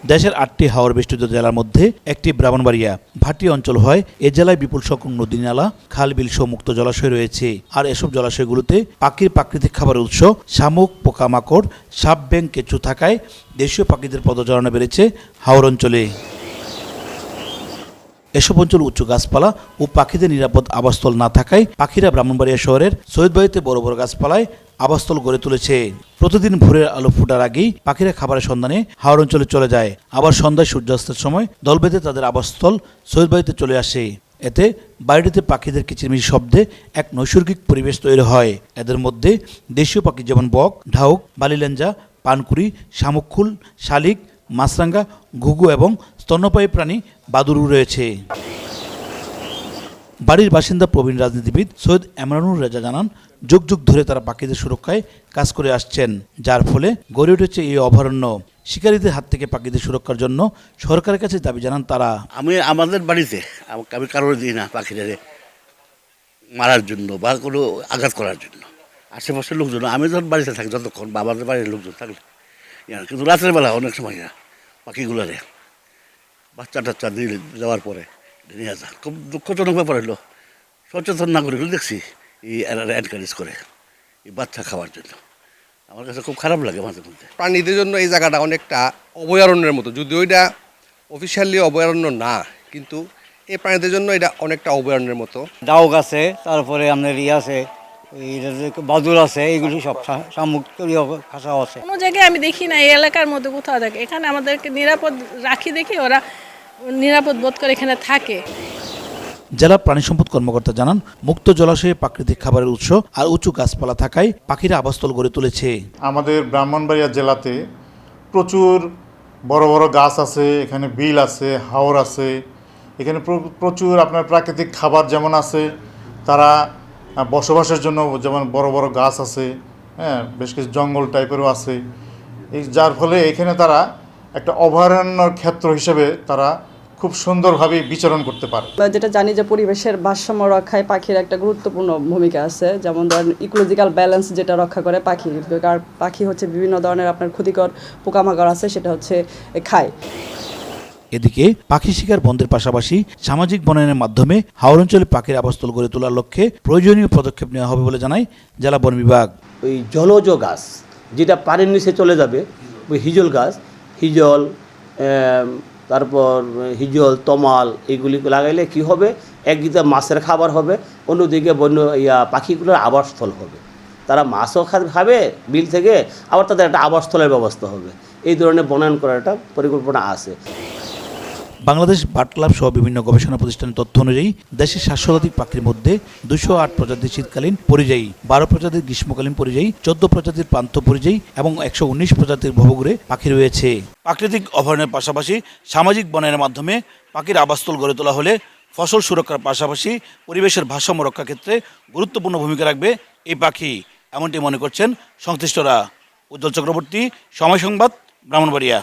দেশের ৮টি হাওর বেষ্টিত জেলার মধ্যে একটি ব্রাহ্মণবাড়িয়া। ভাটি অঞ্চল হয় এ জেলায় বিপুল সংখ্যক নদী নালা, খাল বিল সহ মুক্ত জলাশয় রয়েছে। আর এসব জলাশয়গুলোতে পাখির প্রাকৃতিক খাবারের উৎস শামুক, পোকামাকড়, সাপ, ব্যাঙ, কেঁচো থাকায় দেশীয় পাখিদের পদচারণা বেড়েছে হাওর অঞ্চলে। এসব অঞ্চল উঁচু গাছপালা ও পাখিদের নিরাপদ আবাসস্থল না থাকায় পাখিরা ব্রাহ্মণবাড়িয়া শহরের সৈয়দবাড়িতে বড় বড় গাছপালায় আবাসস্থল গড়ে তুলেছে। প্রতিদিন ভোরের আলো ফোটার আগেই পাখিরা খাবারের সন্ধানে হাওর অঞ্চলে চলে যায়। আবার সন্ধ্যায় সূর্যাস্তের সময় দল বেঁধে তাদের আবাসস্থল সৈয়দবাড়িতে চলে আসে। এতে বাড়িটিতে পাখিদের কিচিরমিচির শব্দে এক নৈসর্গিক পরিবেশ তৈরি হয়। এদের মধ্যে দেশীয় পাখি যেমন বক, ঢাউক, বালিলেঞ্জা, পানকুড়ি, শামুকখুল, শালিক, মাছরাঙা, ঘুঘু এবং স্তন্যপায়ী প্রাণী বাদুড় রয়েছে। বাড়ির বাসিন্দা প্রবীণ রাজনীতিবিদ সৈয়দ এমরানুর রেজা জানান, যুগ যুগ ধরে তারা পাখিদের সুরক্ষায় কাজ করে আসছেন, যার ফলে গড়ে উঠেছে এই অভয়ারণ্য। শিকারীদের হাত থেকে পাখিদের সুরক্ষার জন্য সরকারের কাছে দাবি জানান তারা। আমাদের বাড়িতে আমি কারোর দিই না পাখিদের মারার জন্য বা কোনো আঘাত করার জন্য। আশেপাশের লোকজন, আমি যখন বাড়িতে থাকি যতক্ষণ বা আমাদের বাড়ির লোকজন থাকলে, কিন্তু রাতের বেলা অনেক সময় পাখিগুলারে বাচ্চা টাচ্চা দিয়ে যাওয়ার পরে নিয়ে যা, খুব দুঃখজনক ব্যাপার হলো। সচেতন নাগরিকগুলো দেখছি এনকারেজ করে এই বাচ্চা খাওয়ার জন্য। আমার কাছে খুব খারাপ লাগে মাঝে মধ্যে। প্রাণীদের জন্য এই জায়গাটা অনেকটা অভয়ারণ্যের মতো, যদিও এটা অফিসিয়ালি অভয়ারণ্য না, কিন্তু এই প্রাণীদের জন্য এটা অনেকটা অভয়ারণ্যের মতো। ডাউক আছে, তারপরে আপনার আছে, বাদুর আছে, এইগুলি সব শামুক খাসাও আছে। কোনো জায়গায় আমি দেখি না এই এলাকার মধ্যে কোথাও দেখে। এখানে আমাদেরকে নিরাপদ রাখি দেখে ওরা নিরাপদ বোধ করে এখানে থাকে। জেলা প্রাণী সম্পদ কর্মকর্তা জানান, মুক্ত জলাশয়ে প্রাকৃতিক খাবারের উৎস আর উঁচু গাছপালা থাকায় পাখিরা আবাসস্থল গড়ে তুলেছে। আমাদের ব্রাহ্মণবাড়িয়া জেলাতে প্রচুর বড় বড় গাছ আছে, এখানে বিল আছে, হাওর আছে, এখানে প্রচুর আপনার প্রাকৃতিক খাবার যেমন আছে, তারা বসবাসের জন্য যেমন বড় বড় গাছ আছে, হ্যাঁ, বেশ কিছু জঙ্গল টাইপেরও আছে। যার ফলে এখানে তারা একটা অভয়ারণ্য ক্ষেত্র হিসেবে তারা খুব সুন্দরভাবে বিচরণ করতে পারে। যেটা জানি যে পরিবেশের ভারসাম্য রক্ষায় পাখির একটা গুরুত্বপূর্ণ ভূমিকা আছে। যেমন ধরেন ইকোলজিক্যাল ব্যালেন্স যেটা রক্ষা করে পাখি, আর পাখি হচ্ছে বিভিন্ন ধরনের আপনার ক্ষতিকর পোকামাকড় আছে সেটা হচ্ছে খায়। এদিকে পাখি শিকার বন্ধের পাশাপাশি সামাজিক বনায়নের মাধ্যমে হাওর অঞ্চলে পাখির আবাসস্থল গড়ে তোলার লক্ষ্যে প্রয়োজনীয় পদক্ষেপ নেওয়া হবে বলে জানায় জেলা বন বিভাগ। ওই জলজ গাছ যেটা পানির নিচে চলে যাবে, ওই হিজল গাছ, হিজল, তারপর হিজল, তমাল, এইগুলি লাগাইলে কি হবে, একদিকে মাছের খাবার হবে, অন্যদিকে বন্য পাখিগুলোর আবাসস্থল হবে। তারা মাছও খাবে বিল থেকে, আবার তাদের একটা আবাসস্থলের ব্যবস্থা হবে। এই ধরনের বনায়ন করার একটা পরিকল্পনা আছে। বাংলাদেশ বার্ড ক্লাব সহ বিভিন্ন গবেষণা প্রতিষ্ঠানের তথ্য অনুযায়ী দেশের 700 শতাধিক পাখির মধ্যে 208 প্রজাতির শীতকালীন পরিযায়ী, 12 প্রজাতির গ্রীষ্মকালীন পরিযায়ী, 14 প্রজাতির প্রান্ত পরিযায়ী এবং 119 প্রজাতির ভবঘুরে পাখি রয়েছে। প্রাকৃতিক অভয়ারণ্যের পাশাপাশি সামাজিক বনায়নের মাধ্যমে পাখির আবাসস্থল গড়ে তোলা হলে ফসল সুরক্ষার পাশাপাশি পরিবেশের ভারসাম্য রক্ষার ক্ষেত্রে গুরুত্বপূর্ণ ভূমিকা রাখবে এই পাখি, এমনটি মনে করছেন সংশ্লিষ্টরা। উজ্জ্বল চক্রবর্তী, সময় সংবাদ, ব্রাহ্মণবাড়িয়া।